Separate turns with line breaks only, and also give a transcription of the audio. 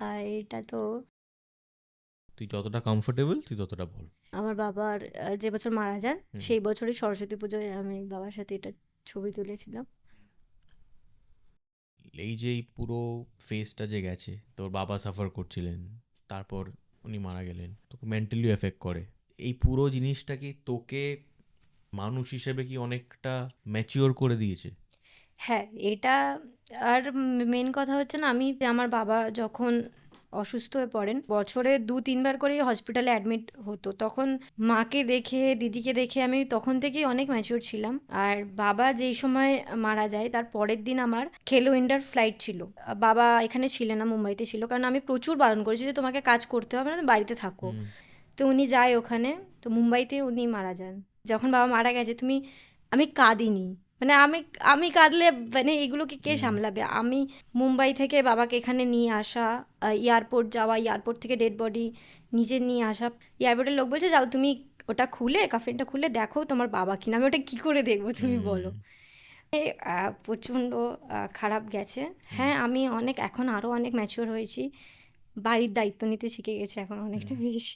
আর এটা তো
তুই যতটা কমফোর্টেবল তুই ততটা বল।
আমার বাবার যে বছর মারা যান
হুম।
সেই বছরই সরস্বতী পুজোয় আমি বাবার সাথে এটা ছবি তুলেছিলাম।
এই যে এই পুরো ফেজটা যে গেছে, তোর বাবা সাফার করছিলেন, তারপর উনি মারা গেলেন, তোকে মেন্টালি এফেক্ট করে। এই পুরো জিনিসটা কি তোকে মানুষ হিসেবে কি অনেকটা ম্যাচিওর করে দিয়েছে?
হ্যাঁ, এটা আর মেন কথা হচ্ছে না, আমি আমার বাবা যখন অসুস্থ হয়ে পড়েন, বছরে ২-৩ বার করেই হসপিটালে অ্যাডমিট হতো। তখন মাকে দেখে, দিদিকে দেখে আমি তখন থেকেই অনেক ম্যাচিওর ছিলাম। আর বাবা যেই সময় মারা যায় তার পরের দিন আমার খেলো ইন্ডিয়ার ফ্লাইট ছিল। বাবা এখানে ছিলেন না, মুম্বাইতে ছিল। কারণ আমি প্রচুর বারণ করেছি যে তোমাকে কাজ করতে হবে না, তুমি বাড়িতে থাকো।
হুম।
তো উনি যায় ওখানে, তো মুম্বাইতে উনি মারা যান। যখন বাবা মারা গেছে আমি কাঁদিনি। মানে আমি আমি কাঁদলে মানে এগুলোকে কে
হুম।
সামলাবে? আমি মুম্বাই থেকে বাবাকে এখানে নিয়ে আসা, এয়ারপোর্ট যাওয়া, এয়ারপোর্ট থেকে ডেড বডি নিজে নিয়ে আসা। এয়ারপোর্টের লোক বলছে, যাও তুমি ওটা খুলে, কাফিনটা খুলে দেখো তোমার বাবা কিনা। আমি ওটা কি করে দেখবো তুমি
হুম।
বলো? এ প্রচণ্ড খারাপ গেছে।
হুম।
হ্যাঁ, আমি এখন আরও অনেক ম্যাচিওর হয়েছি। বাড়ির দায়িত্ব নিতে শিখে গেছি এখন
হুম।
অনেকটা বেশি।